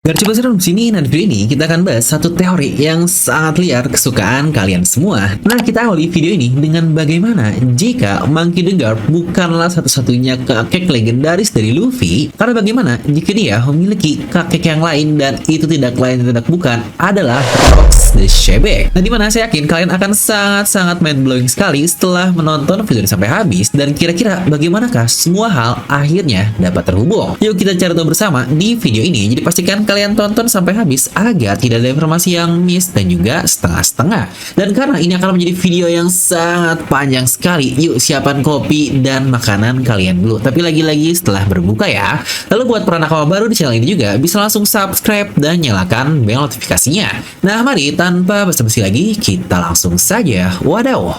Biar coba seru di sini, nah di video ini kita akan bahas satu teori yang sangat liar kesukaan kalian semua. Nah, kita awali video ini dengan bagaimana jika Monkey D. Garp bukanlah satu-satunya kakek legendaris dari Luffy, karena bagaimana jika dia memiliki kakek yang lain dan itu tidak lain dan tidak bukan adalah Rocks the Shebek. Nah, dimana saya yakin kalian akan sangat-sangat mind-blowing sekali setelah menonton video ini sampai habis, dan kira-kira bagaimanakah semua hal akhirnya dapat terhubung. Yuk kita cari tahu bersama di video ini, jadi pastikan kalian tonton sampai habis agar tidak ada informasi yang miss dan juga setengah-setengah. Dan karena ini akan menjadi video yang sangat panjang sekali, yuk siapkan kopi dan makanan kalian dulu. Tapi lagi-lagi setelah berbuka ya. Lalu buat para nakama baru di channel ini juga bisa langsung subscribe dan nyalakan bel notifikasinya. Nah, mari tanpa basa-basi lagi kita langsung saja wadaw.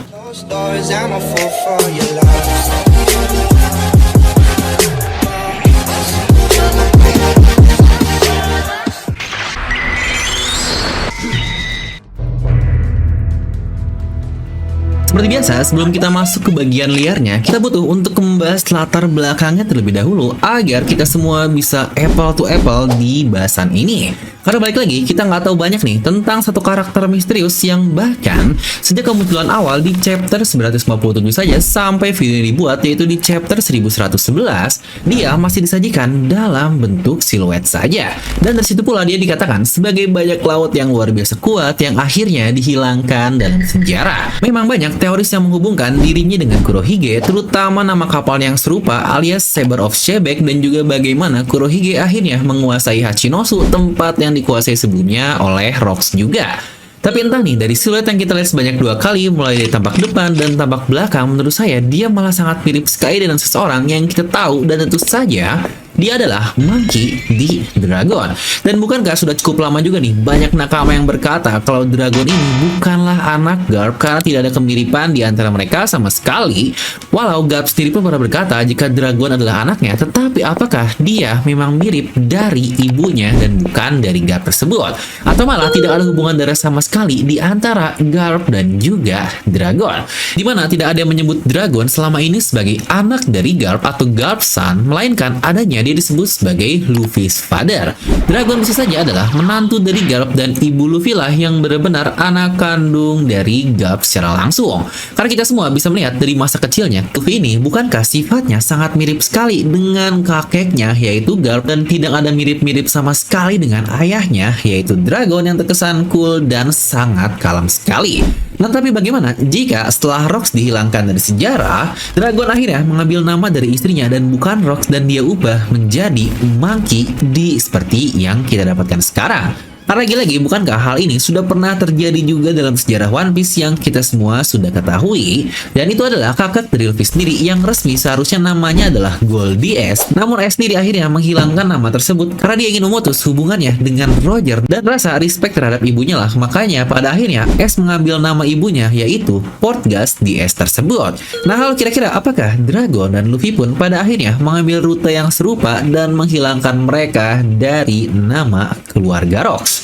Seperti biasa, sebelum kita masuk ke bagian liarnya, kita butuh untuk membahas latar belakangnya terlebih dahulu agar kita semua bisa apple to apple di bahasan ini. Karena balik lagi, kita nggak tahu banyak nih tentang satu karakter misterius yang bahkan sejak kemunculan awal di chapter 957 saja sampai video ini dibuat, yaitu di chapter 1111, dia masih disajikan dalam bentuk siluet saja. Dan dari situ pula dia dikatakan sebagai bajak laut yang luar biasa kuat yang akhirnya dihilangkan dalam sejarah. Memang banyak teoris yang menghubungkan dirinya dengan Kurohige, terutama nama kapal yang serupa alias Saber of Shebek, dan juga bagaimana Kurohige akhirnya menguasai Hachinosu, tempat yang dikuasai sebelumnya oleh Rocks juga. Tapi entah nih, dari siluet yang kita lihat sebanyak 2 kali, mulai dari tampak depan dan tampak belakang, menurut saya dia malah sangat mirip sekali dengan seseorang yang kita tahu, dan tentu saja dia adalah Monkey D. Dragon. Dan bukankah sudah cukup lama juga nih banyak nakama yang berkata kalau Dragon ini bukanlah anak Garp karena tidak ada kemiripan di antara mereka sama sekali. Walau Garp sendiri pun pernah berkata jika Dragon adalah anaknya, tetapi apakah dia memang mirip dari ibunya dan bukan dari Garp tersebut? Atau malah tidak ada hubungan darah sama sekali di antara Garp dan juga Dragon? Dimana tidak ada yang menyebut Dragon selama ini sebagai anak dari Garp atau Garp Son, melainkan adanya dia disebut sebagai Luffy's father. Dragon bisa saja adalah menantu dari Garp, dan ibu Luffy lah yang benar-benar anak kandung dari Garp secara langsung. Karena kita semua bisa melihat dari masa kecilnya, Luffy ini bukankah sifatnya sangat mirip sekali dengan kakeknya yaitu Garp, dan tidak ada mirip-mirip sama sekali dengan ayahnya yaitu Dragon yang terkesan cool dan sangat kalem sekali. Nah, tapi bagaimana jika setelah Rocks dihilangkan dari sejarah, Dragon akhirnya mengambil nama dari istrinya dan bukan Rocks, dan dia ubah menjadi Monkey D seperti yang kita dapatkan sekarang? Karena lagi-lagi, bukankah hal ini sudah pernah terjadi juga dalam sejarah One Piece yang kita semua sudah ketahui? Dan itu adalah kakak dari Luffy sendiri yang resmi seharusnya namanya adalah Goldie S. Namun S sendiri akhirnya menghilangkan nama tersebut karena dia ingin memutus hubungannya dengan Roger dan rasa respect terhadap ibunya lah. Makanya pada akhirnya S mengambil nama ibunya yaitu Portgas di S tersebut. Nah, hal kira-kira apakah Dragon dan Luffy pun pada akhirnya mengambil rute yang serupa dan menghilangkan mereka dari nama keluarga Rocks?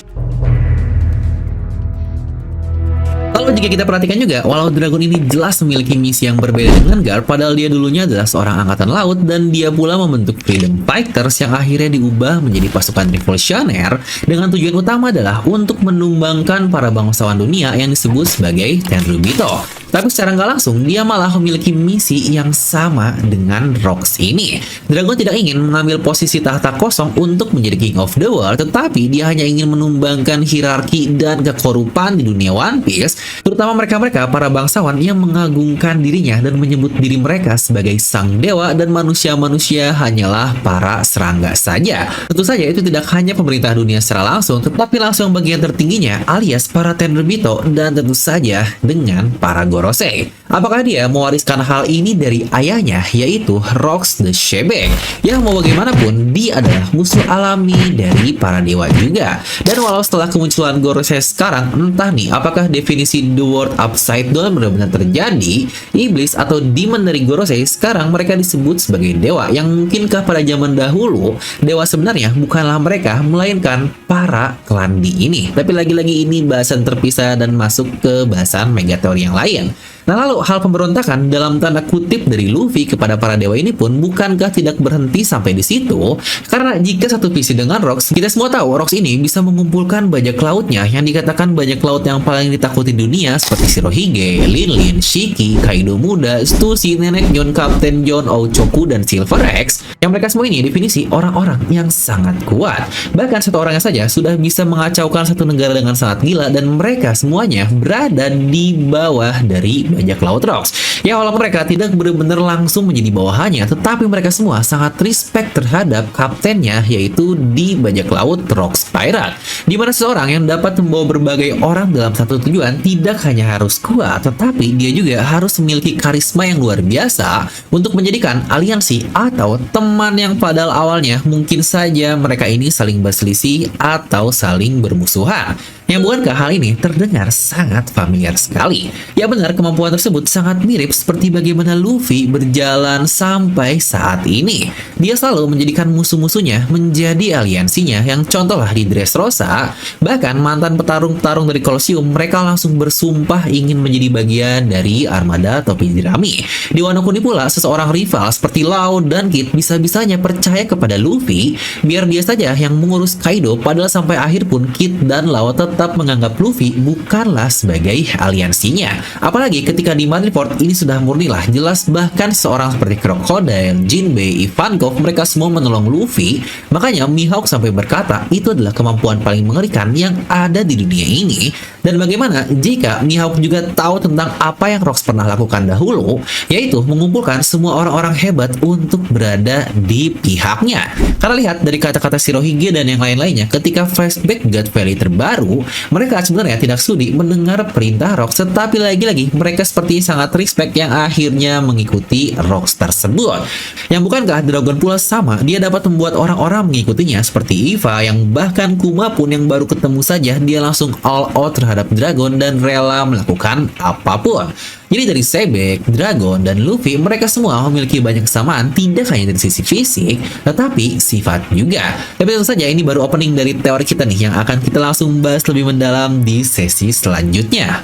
Kalau jika kita perhatikan juga, walau Dragon ini jelas memiliki misi yang berbeda dengan Garp, padahal dia dulunya adalah seorang angkatan laut dan dia pula membentuk Freedom Fighters yang akhirnya diubah menjadi pasukan revolusioner dengan tujuan utama adalah untuk menumbangkan para bangsawan dunia yang disebut sebagai Tenryubito. Tapi secara nggak langsung, dia malah memiliki misi yang sama dengan Rocks ini. Dragon tidak ingin mengambil posisi tahta kosong untuk menjadi King of the World, tetapi dia hanya ingin menumbangkan hierarki dan kekorupan di dunia One Piece, terutama mereka-mereka para bangsawan yang mengagungkan dirinya dan menyebut diri mereka sebagai sang dewa, dan manusia-manusia hanyalah para serangga saja. Tentu saja itu tidak hanya pemerintah dunia secara langsung, tetapi langsung bagian tertingginya alias para Tenryubito, dan tentu saja dengan para Gorosei. Apakah dia mewariskan hal ini dari ayahnya yaitu Rocks the Shebek, yang mau bagaimanapun dia adalah musuh alami dari para dewa juga. Dan walau setelah kemunculan Gorosei sekarang, entah nih apakah definisi The World Upside Down benar-benar terjadi, iblis atau demon dari Gorosei sekarang mereka disebut sebagai dewa, yang mungkinkah pada zaman dahulu dewa sebenarnya bukanlah mereka melainkan para klan di ini. Tapi lagi-lagi ini bahasan terpisah dan masuk ke bahasan megateori yang lain. Nah lalu hal pemberontakan dalam tanda kutip dari Luffy kepada para dewa ini pun bukankah tidak berhenti sampai di situ? Karena jika satu visi dengan Rocks, kita semua tahu Rocks ini bisa mengumpulkan bajak lautnya yang dikatakan bajak laut yang paling ditakuti dunia seperti Shirohige, Linlin, Shiki, Kaido Muda, Stussy, Nenek John, Kapten John, Ochoku, dan Silver X, yang mereka semua ini definisi orang-orang yang sangat kuat. Bahkan satu orangnya saja sudah bisa mengacaukan satu negara dengan sangat gila, dan mereka semuanya berada di bawah dari bajak laut Rocks. Ya walaupun mereka tidak benar-benar langsung menjadi bawahannya, tetapi mereka semua sangat respect terhadap kaptennya, yaitu di bajak laut Rocks Pirate. Di mana seseorang yang dapat membawa berbagai orang dalam satu tujuan tidak hanya harus kuat, tetapi dia juga harus memiliki karisma yang luar biasa untuk menjadikan aliansi atau teman yang padahal awalnya mungkin saja mereka ini saling berselisih atau saling bermusuhan. Yang bukankah hal ini terdengar sangat familiar sekali? Ya benar, kemampuan tersebut sangat mirip seperti bagaimana Luffy berjalan sampai saat ini. Dia selalu menjadikan musuh-musuhnya menjadi aliansinya, yang contohlah di Dressrosa. Bahkan mantan petarung-petarung dari Colosseum, mereka langsung bersumpah ingin menjadi bagian dari armada topi jerami. Di Wano Kuni pula, seseorang rival seperti Lau dan Kid bisa-bisanya percaya kepada Luffy, biar dia saja yang mengurus Kaido, padahal sampai akhir pun Kid dan Lau tetap menganggap Luffy bukanlah sebagai aliansinya. Apalagi ketika di Marineford ini sudah murnilah jelas, bahkan seorang seperti Crocodile, Jinbei, Ivankov, mereka semua menolong Luffy. Makanya Mihawk sampai berkata itu adalah kemampuan paling mengerikan yang ada di dunia ini. Dan bagaimana jika Mihawk juga tahu tentang apa yang Rocks pernah lakukan dahulu, yaitu mengumpulkan semua orang-orang hebat untuk berada di pihaknya. Karena lihat dari kata-kata Shirohige dan yang lain-lainnya, ketika flashback God Valley terbaru, mereka sebenarnya tidak sudi mendengar perintah Rocks, tetapi lagi-lagi mereka seperti sangat respect yang akhirnya mengikuti Rocks tersebut. Yang bukankah Dragon pula sama, dia dapat membuat orang-orang mengikutinya seperti Eva, yang bahkan Kuma pun yang baru ketemu saja dia langsung all out terhadap Dragon dan rela melakukan apapun. Jadi dari Sebek, Dragon, dan Luffy, mereka semua memiliki banyak kesamaan, tidak hanya dari sisi fisik, tetapi sifat juga. Tapi tentu saja ini baru opening dari teori kita nih, yang akan kita langsung bahas lebih mendalam di sesi selanjutnya.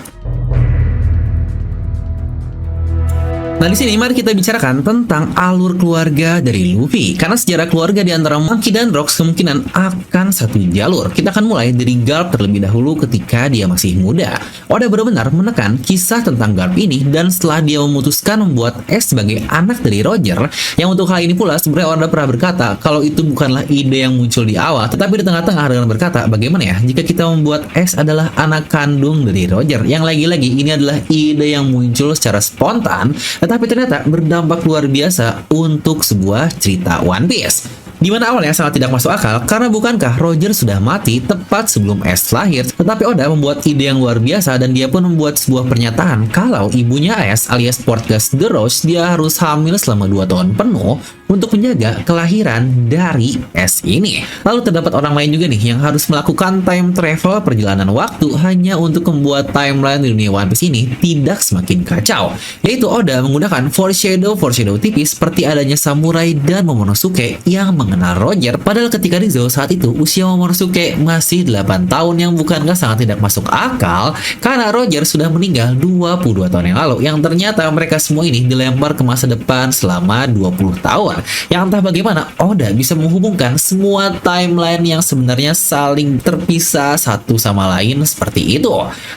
Nah di sini mari kita bicarakan tentang alur keluarga dari Luffy. Karena sejarah keluarga di antara Monkey dan Rocks kemungkinan akan satu jalur. Kita akan mulai dari Garp terlebih dahulu ketika dia masih muda. Oda benar-benar menekan kisah tentang Garp ini, dan setelah dia memutuskan membuat Ace sebagai anak dari Roger, yang untuk hal ini pula sebenarnya Oda pernah berkata kalau itu bukanlah ide yang muncul di awal, tetapi di tengah-tengah dengan berkata bagaimana ya jika kita membuat Ace adalah anak kandung dari Roger, yang lagi-lagi ini adalah ide yang muncul secara spontan, tapi ternyata berdampak luar biasa untuk sebuah cerita One Piece. Di mana awalnya sangat tidak masuk akal, karena bukankah Roger sudah mati tepat sebelum Ace lahir? Tetapi Oda membuat ide yang luar biasa, dan dia pun membuat sebuah pernyataan kalau ibunya Ace alias Portgas the Roach, dia harus hamil selama 2 tahun penuh untuk menjaga kelahiran dari Ace ini. Lalu terdapat orang lain juga nih yang harus melakukan time travel perjalanan waktu hanya untuk membuat timeline di dunia One Piece ini tidak semakin kacau. Yaitu Oda menggunakan foreshadow tipis seperti adanya samurai dan Momonosuke yang mengenal Roger, padahal ketika Rizzo saat itu usia Momonosuke masih 8 tahun, yang bukankah sangat tidak masuk akal karena Roger sudah meninggal 22 tahun yang lalu, yang ternyata mereka semua ini dilempar ke masa depan selama 20 tahun. Yang entah bagaimana Oda bisa menghubungkan semua timeline yang sebenarnya saling terpisah satu sama lain seperti itu.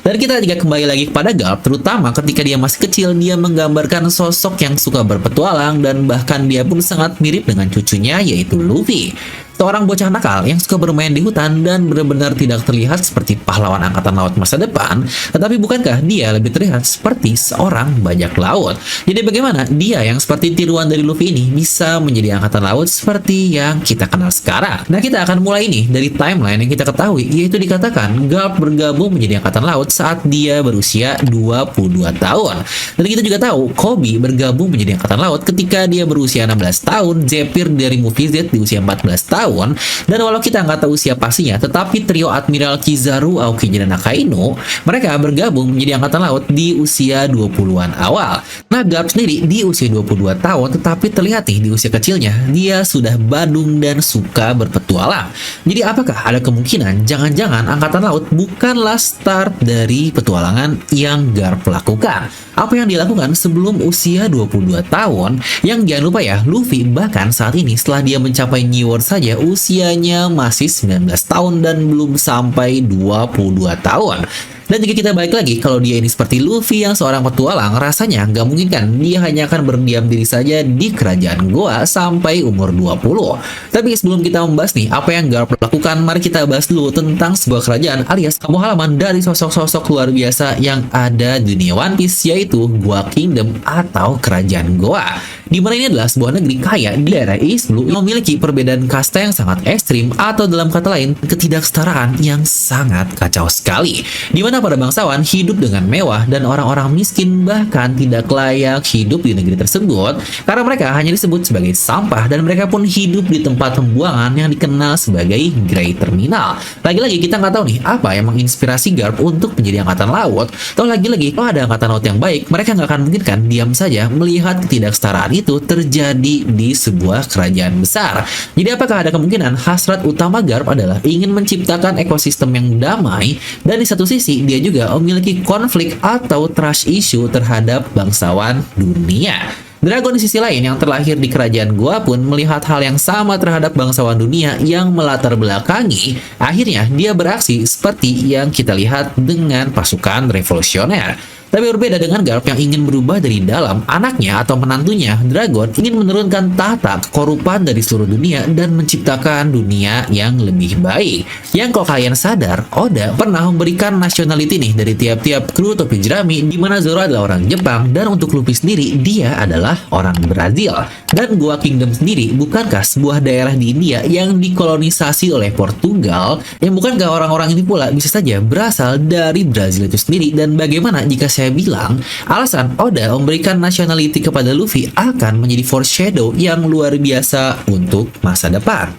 Dan kita juga kembali lagi kepada Garp, terutama ketika dia masih kecil, dia menggambarkan sosok yang suka berpetualang, dan bahkan dia pun sangat mirip dengan cucunya yaitu Luffy. Seorang bocah nakal yang suka bermain di hutan dan benar-benar tidak terlihat seperti pahlawan angkatan laut masa depan, tetapi bukankah dia lebih terlihat seperti seorang bajak laut? Jadi bagaimana dia yang seperti tiruan dari Luffy ini bisa menjadi angkatan laut seperti yang kita kenal sekarang? Nah kita akan mulai ini dari timeline yang kita ketahui, yaitu dikatakan Garp bergabung menjadi angkatan laut saat dia berusia 22 tahun. Dan kita juga tahu Kobe bergabung menjadi angkatan laut ketika dia berusia 16 tahun, Zephyr dari Movie Z di usia 14 tahun, tahun. Dan walau kita nggak tahu usia pastinya, tetapi trio Admiral Kizaru, Aokiji, dan Akainu, mereka bergabung menjadi angkatan laut di usia 20-an awal. Nah, Garp sendiri di usia 22 tahun, tetapi terlihat nih di usia kecilnya, dia sudah badung dan suka berpetualang. Jadi apakah ada kemungkinan jangan-jangan angkatan laut bukanlah start dari petualangan yang Garp lakukan? Apa yang dilakukan sebelum usia 22 tahun? Yang jangan lupa ya, Luffy bahkan saat ini setelah dia mencapai New World saja usianya masih 19 tahun dan belum sampai 22 tahun. Dan jika kita balik lagi, kalau dia ini seperti Luffy yang seorang petualang, rasanya nggak mungkin kan dia hanya akan berdiam diri saja di kerajaan Goa sampai umur 20. Tapi sebelum kita membahas nih apa yang Garp lakukan, mari kita bahas dulu tentang sebuah kerajaan alias kampung halaman dari sosok-sosok luar biasa yang ada di dunia One Piece, yaitu Goa Kingdom atau kerajaan Goa. Di mana ini adalah sebuah negeri kaya di daerah East Blue yang memiliki perbedaan kasta yang sangat ekstrim, atau dalam kata lain ketidaksetaraan yang sangat kacau sekali. Di mana para bangsawan hidup dengan mewah dan orang-orang miskin bahkan tidak layak hidup di negeri tersebut karena mereka hanya disebut sebagai sampah, dan mereka pun hidup di tempat pembuangan yang dikenal sebagai Grey Terminal. Lagi-lagi kita nggak tahu nih apa yang menginspirasi Garp untuk menjadi angkatan laut. Atau lagi-lagi kalau ada angkatan laut yang baik, mereka nggak akan mungkin kan diam saja melihat ketidaksetaraan itu terjadi di sebuah kerajaan besar. Jadi apakah ada kemungkinan hasrat utama Garp adalah ingin menciptakan ekosistem yang damai, dan di satu sisi dia juga memiliki konflik atau trust issue terhadap bangsawan dunia. Dragon di sisi lain yang terlahir di kerajaan Goa pun melihat hal yang sama terhadap bangsawan dunia yang melatar belakangi. Akhirnya dia beraksi seperti yang kita lihat dengan pasukan revolusioner. Tapi berbeda dengan Garp yang ingin berubah dari dalam, anaknya atau menantunya, Dragon, ingin menurunkan tahta kekorupan dari seluruh dunia dan menciptakan dunia yang lebih baik. Yang kalau kalian sadar, Oda pernah memberikan nationality nih dari tiap-tiap kru topi jerami, di mana Zoro adalah orang Jepang, dan untuk Luffy sendiri, dia adalah orang Brazil. Dan Goa Kingdom sendiri bukankah sebuah daerah di India yang dikolonisasi oleh Portugal, yang bukankah orang-orang ini pula bisa saja berasal dari Brazil itu sendiri? Dan bagaimana jika saya bilang alasan Oda memberikan nationality kepada Luffy akan menjadi foreshadow yang luar biasa untuk masa depan?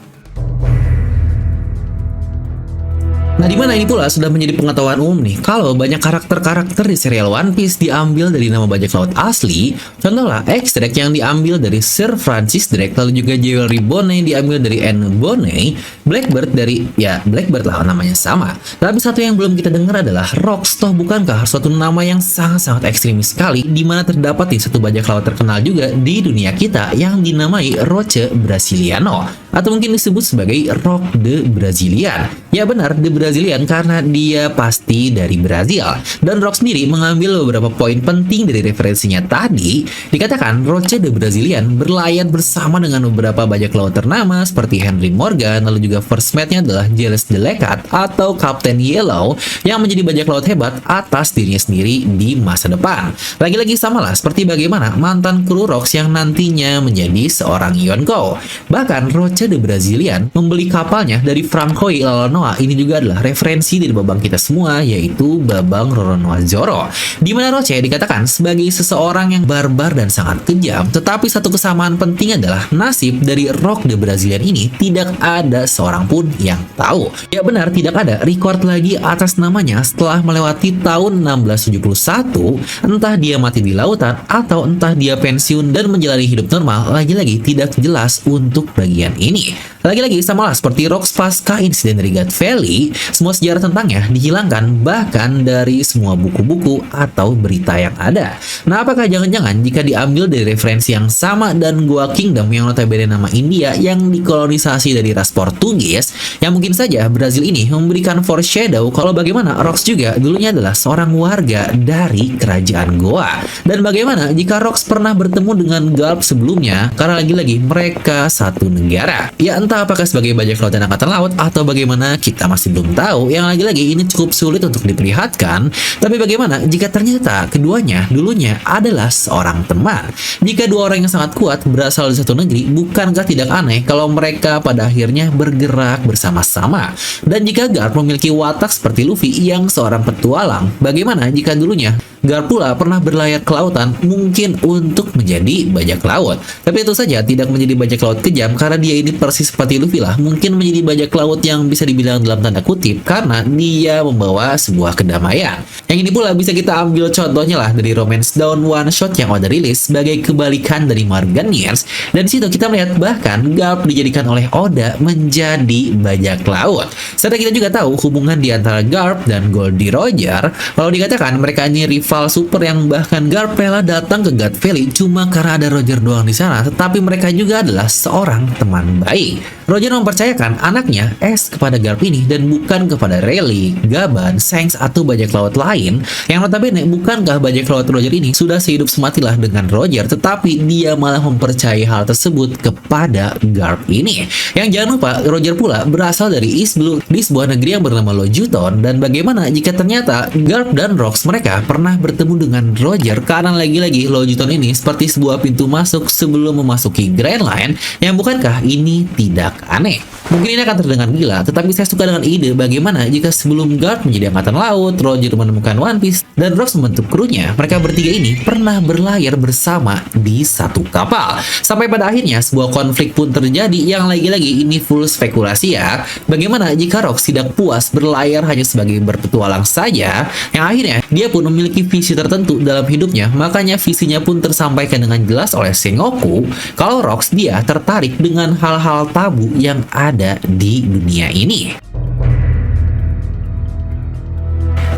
Nah, dimana ini pula sudah menjadi pengetahuan umum nih, kalau banyak karakter-karakter di serial One Piece diambil dari nama bajak laut asli. Contohlah X-Drake yang diambil dari Sir Francis Drake, lalu juga Jewelry Bonney diambil dari Anne Bonney, Blackbird dari, ya Blackbird lah namanya sama. Tapi satu yang belum kita dengar adalah Rocks. Toh bukankah suatu nama yang sangat-sangat ekstremis sekali, di mana terdapat nih satu bajak laut terkenal juga di dunia kita yang dinamai Roche Brasiliano, atau mungkin disebut sebagai Rock the Brazilian. Ya benar, the Brazilian karena dia pasti dari Brazil. Dan Rock sendiri mengambil beberapa poin penting dari referensinya tadi. Dikatakan Roche the Brazilian berlayar bersama dengan beberapa bajak laut ternama seperti Henry Morgan, lalu juga first mate-nya adalah Giles Delecat atau Captain Yellow yang menjadi bajak laut hebat atas dirinya sendiri di masa depan. Lagi-lagi samalah seperti bagaimana mantan kru Rocks yang nantinya menjadi seorang Yonko. Bahkan Roche the Brazilian membeli kapalnya dari Francois Lolonoa. Ini juga adalah referensi dari babang kita semua, yaitu babang Roronoa Zoro, di mana Roche dikatakan sebagai seseorang yang barbar dan sangat kejam. Tetapi satu kesamaan penting adalah nasib dari Rock the Brazilian ini tidak ada seorang pun yang tahu. Ya benar, tidak ada record lagi atas namanya setelah melewati tahun 1671, entah dia mati di lautan atau entah dia pensiun dan menjalani hidup normal. Lagi-lagi tidak jelas untuk bagian ini. Lagi-lagi samalah seperti Rocks pasca insiden dari God Valley, semua sejarah tentangnya dihilangkan bahkan dari semua buku-buku atau berita yang ada. Nah, apakah jangan-jangan jika diambil dari referensi yang sama dan Goa Kingdom yang notabene nama India yang dikolonisasi dari ras Portugis, yang mungkin saja Brazil ini memberikan foreshadow kalau bagaimana Rocks juga dulunya adalah seorang warga dari kerajaan Goa. Dan bagaimana jika Rocks pernah bertemu dengan Garp sebelumnya, karena lagi-lagi mereka satu negara. Ya entah apakah sebagai bajak laut dan angkatan laut atau bagaimana, kita masih belum tahu. Yang lagi-lagi ini cukup sulit untuk diperlihatkan. Tapi bagaimana jika ternyata keduanya dulunya adalah seorang teman? Jika dua orang yang sangat kuat berasal dari satu negeri, bukankah tidak aneh kalau mereka pada akhirnya bergerak bersama-sama? Dan jika Garp memiliki watak seperti Luffy yang seorang petualang, bagaimana jika dulunya Garp pula pernah berlayar ke lautan mungkin untuk menjadi bajak laut. Tapi itu saja tidak menjadi bajak laut kejam karena dia ini persis seperti Luffy lah. Mungkin menjadi bajak laut yang bisa dibilang dalam tanda kutip karena dia membawa sebuah kedamaian. Yang ini pula bisa kita ambil contohnya lah dari Romance Down one shot yang udah rilis sebagai kebalikan dari Morgan Years. Dan di situ kita melihat bahkan Garp dijadikan oleh Oda menjadi bajak laut. Serta kita juga tahu hubungan di antara Garp dan Goldie Roger. Kalau dikatakan mereka ini rival super yang bahkan Garp rela datang ke God Valley cuma karena ada Roger doang di sana, tetapi mereka juga adalah seorang teman baik. Roger mempercayakan anaknya Ace kepada Garp ini dan bukan kepada Rayleigh, Gaban, Shanks atau bajak laut lain yang notabene bukankah bajak laut Roger ini sudah sehidup sematilah dengan Roger, tetapi dia malah mempercayai hal tersebut kepada Garp ini. Yang jangan lupa Roger pula berasal dari East Blue di sebuah negeri yang bernama Lojuton. Dan bagaimana jika ternyata Garp dan Rocks mereka pernah bertemu dengan Roger karena lagi-lagi Lojuton ini seperti sebuah pintu masuk sebelum memasuki Grand Line, yang bukankah ini tidak aneh? Mungkin ini akan terdengar gila, tetapi saya suka dengan ide bagaimana jika sebelum Garp menjadi angkatan laut, Roger menemukan One Piece, dan Rocks membentuk krunya. Mereka bertiga ini pernah berlayar bersama di satu kapal. Sampai pada akhirnya sebuah konflik pun terjadi yang lagi-lagi ini full spekulasi ya. Bagaimana jika Rocks tidak puas berlayar hanya sebagai berpetualang saja, yang akhirnya dia pun memiliki visi tertentu dalam hidupnya. Makanya visinya pun tersampaikan dengan jelas oleh Sengoku kalau Rocks dia tertarik dengan hal-hal tabu yang ada di dunia ini.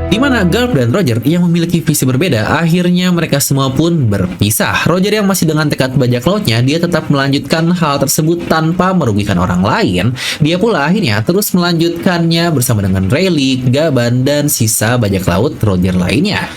Di mana Garp dan Roger yang memiliki visi berbeda, akhirnya mereka semua pun berpisah. Roger yang masih dengan tekad bajak lautnya, dia tetap melanjutkan hal tersebut tanpa merugikan orang lain. Dia pula akhirnya terus melanjutkannya bersama dengan Rayleigh, Gaban, dan sisa bajak laut Roger lainnya.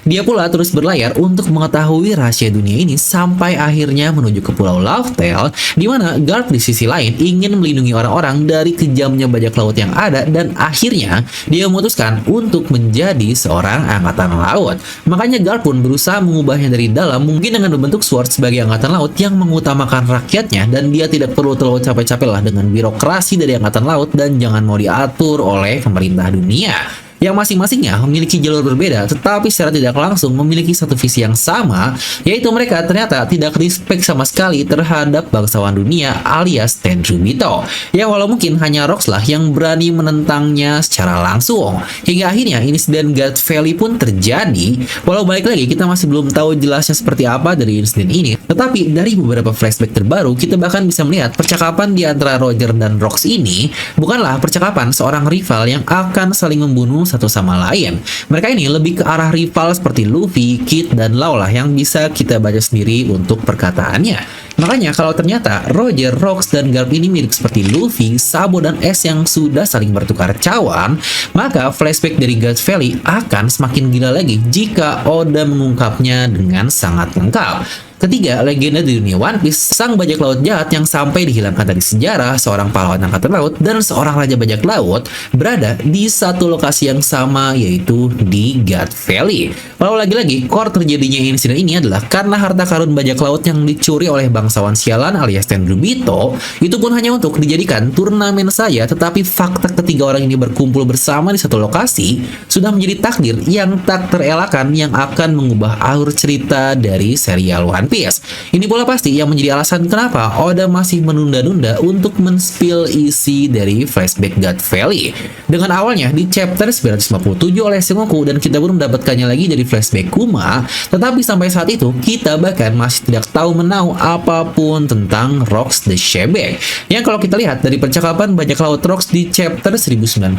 Dia pula terus berlayar untuk mengetahui rahasia dunia ini sampai akhirnya menuju ke Pulau Laughtale, di mana Garp di sisi lain ingin melindungi orang-orang dari kejamnya bajak laut yang ada, dan akhirnya dia memutuskan untuk menjadi seorang angkatan laut. Makanya Garp pun berusaha mengubahnya dari dalam, mungkin dengan membentuk Sword sebagai angkatan laut yang mengutamakan rakyatnya, dan dia tidak perlu terlalu capek-capek lah dengan birokrasi dari angkatan laut dan jangan mau diatur oleh pemerintah dunia. Yang masing-masingnya memiliki jalur berbeda, tetapi secara tidak langsung memiliki satu visi yang sama, yaitu mereka ternyata tidak respect sama sekali terhadap bangsawan dunia alias Tenryubito. Ya walau mungkin hanya Rocks lah yang berani menentangnya secara langsung. Hingga akhirnya insiden God Valley pun terjadi. Walau balik lagi kita masih belum tahu jelasnya seperti apa dari insiden ini, tetapi dari beberapa flashback terbaru kita bahkan bisa melihat percakapan di antara Roger dan Rocks ini bukanlah percakapan seorang rival yang akan saling membunuh satu sama lain. Mereka ini lebih ke arah rival seperti Luffy, Kid, dan Law lah yang bisa kita baca sendiri untuk perkataannya. Makanya kalau ternyata Roger, Rocks, dan Garp ini mirip seperti Luffy, Sabo, dan Ace yang sudah saling bertukar cawan, maka flashback dari God Valley akan semakin gila lagi jika Oda mengungkapnya dengan sangat lengkap. Ketiga, legenda di dunia One Piece, sang bajak laut jahat yang sampai dihilangkan dari sejarah, seorang pahlawan angkatan laut, dan seorang raja bajak laut berada di satu lokasi yang sama, yaitu di God Valley. Walau lagi-lagi, core terjadinya insiden ini adalah karena harta karun bajak laut yang dicuri oleh bangsawan sialan alias Tenryubito, itu pun hanya untuk dijadikan turnamen saja, tetapi fakta ketiga orang ini berkumpul bersama di satu lokasi sudah menjadi takdir yang tak terelakkan yang akan mengubah alur cerita dari serial One Piece. Ini pula pasti yang menjadi alasan kenapa Oda masih menunda-nunda untuk men-spill isi dari flashback God Valley. Dengan awalnya di chapter 957 oleh Sengoku dan kita pun mendapatkannya lagi dari flashback Kuma, tetapi sampai saat itu kita bahkan masih tidak tahu menau apapun tentang Rocks the Shebek. Yang kalau kita lihat dari percakapan bajak laut Rocks di chapter 1096,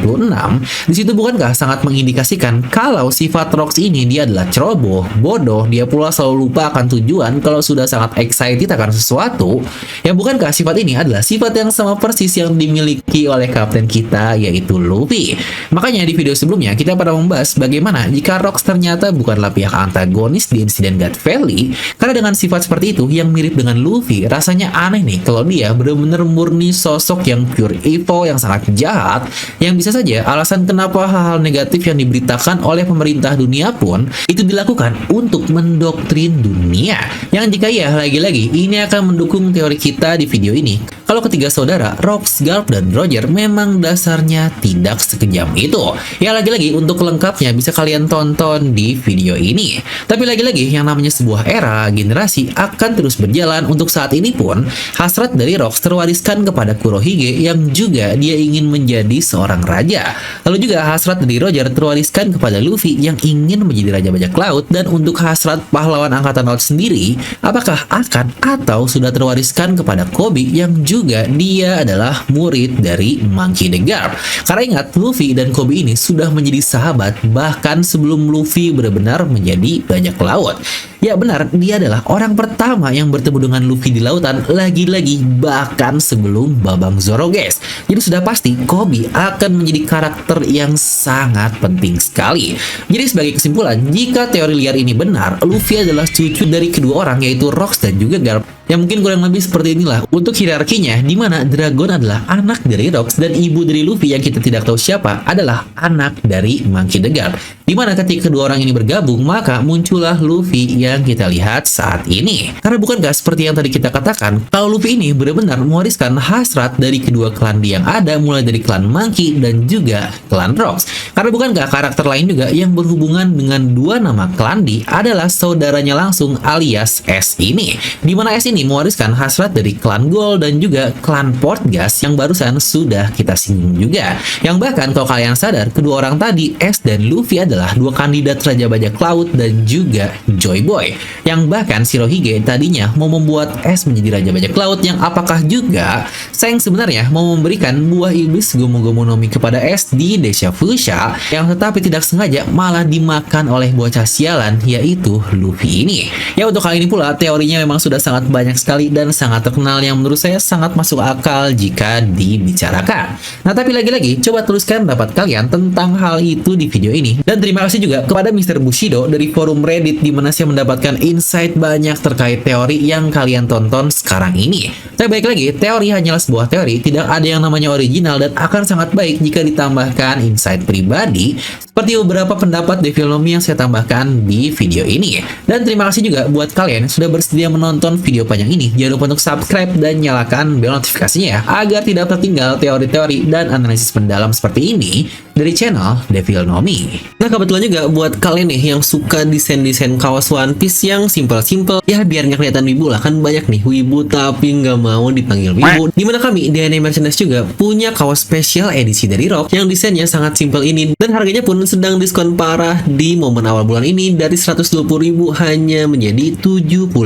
di situ bukankah sangat mengindikasikan kalau sifat Rocks ini dia adalah ceroboh, bodoh, dia pula selalu lupa akan tujuan kalau sudah sangat excited akan sesuatu, yang bukankah sifat ini adalah sifat yang sama persis yang dimiliki oleh kapten kita yaitu Luffy. Makanya di video sebelumnya kita pernah membahas bagaimana jika Rocks ternyata bukanlah pihak antagonis di insiden God Valley, karena dengan sifat seperti itu yang mirip dengan Luffy, rasanya aneh nih kalau dia benar-benar murni sosok yang pure evil yang sangat jahat, yang bisa saja alasan kenapa hal-hal negatif yang diberitakan oleh pemerintah dunia pun itu dilakukan untuk mendoktrin dunia. Yang jika ya, lagi-lagi ini akan mendukung teori kita di video ini. Kalau ketiga saudara, Rox, Garp, dan Roger memang dasarnya tidak sekejam itu. Ya lagi-lagi untuk lengkapnya bisa kalian tonton di video ini. Tapi lagi-lagi yang namanya sebuah era, generasi akan terus berjalan. Untuk saat ini pun, hasrat dari Rox terwariskan kepada Kurohige yang juga dia ingin menjadi seorang raja. Lalu juga hasrat dari Roger terwariskan kepada Luffy yang ingin menjadi raja bajak laut. Dan untuk hasrat pahlawan angkatan laut sendiri, apakah akan atau sudah terwariskan kepada Koby yang juga dia adalah murid dari Monkey D. Garp. Karena ingat, Luffy dan Koby ini sudah menjadi sahabat bahkan sebelum Luffy benar-benar menjadi bajak laut. Ya benar, dia adalah orang pertama yang bertemu dengan Luffy di lautan, lagi-lagi bahkan sebelum Babang Zoro, guys. Jadi sudah pasti Koby akan menjadi karakter yang sangat penting sekali. Jadi sebagai kesimpulan, jika teori liar ini benar, Luffy adalah cucu dari kedua orang, yaitu Rox dan juga Garp. Yang mungkin kurang lebih seperti inilah untuk hierarkinya, di mana Dragon adalah anak dari Rox dan ibu dari Luffy yang kita tidak tahu siapa adalah anak dari Monkey D. Garp. Di mana ketika kedua orang ini bergabung, maka muncullah Luffy yang kita lihat saat ini. Karena bukankah seperti yang tadi kita katakan, kalau Luffy ini benar-benar mewariskan hasrat dari kedua klan yang ada, mulai dari klan Monkey dan juga klan Rox. Karena bukankah karakter lain juga yang berhubungan dengan dua nama klan adalah saudaranya langsung alias S ini. Di mana S ini mewariskan hasrat dari klan Gold dan juga klan Portgas yang barusan sudah kita singgung juga. Yang bahkan kalau kalian sadar, kedua orang tadi, S dan Luffy adalah dua kandidat raja bajak laut dan juga Joy Boy. Yang bahkan Shirohige tadinya mau membuat S menjadi raja bajak laut, yang apakah juga Seng sebenarnya mau memberikan buah iblis Gomu Gomu no Mi kepada S di Desha Fusha, yang tetapi tidak sengaja malah dimakan oleh bocah sialan yaitu Luffy ini. Ya untuk kali ini pula teorinya memang sudah sangat banyak sekali dan sangat terkenal yang menurut saya sangat masuk akal jika dibicarakan. Nah tapi lagi-lagi coba tuliskan pendapat kalian tentang hal itu di video ini. Dan terima kasih juga kepada Mr. Bushido dari forum Reddit di mana saya mendapatkan insight banyak terkait teori yang kalian tonton sekarang ini. Tapi baik lagi, teori hanyalah sebuah teori, tidak ada yang namanya original dan akan sangat baik jika ditambahkan insight pribadi seperti beberapa pendapat Devil no Mi yang saya tambahkan di video ini. Dan terima kasih juga buat kalian yang sudah bersedia menonton video panjang ini. Jangan lupa untuk subscribe dan nyalakan bel notifikasinya ya, agar tidak tertinggal teori-teori dan analisis mendalam seperti ini dari channel Devil no Mi. Nah kebetulan juga buat kalian nih yang suka desain-desain kaos One Piece yang simple-simple, ya biar nggak kelihatan wibu lah, kan banyak nih wibu tapi nggak mau dipanggil wibu. Dimana kami di Anime Merchandise juga punya kaos spesial edisi dari Rock yang desainnya sangat simple ini, dan harganya pun sedang diskon parah di momen awal bulan ini dari 120.000 hanya menjadi 75.000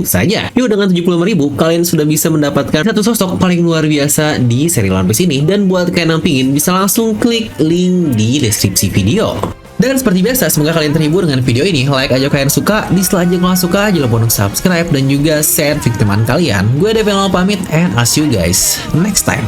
saja. Yuk dengan 75.000 kalian sudah bisa mendapatkan satu sosok paling luar biasa di seri One Piece ini, dan buat kalian yang pingin bisa langsung klik link di deskripsi video. Dan seperti biasa, semoga kalian terhibur dengan video ini. Like aja kalian suka, dislike aja kalau suka, jangan lupa untuk subscribe dan juga share ke teman kalian. Gue Devil no pamit, and I'll see you guys next time.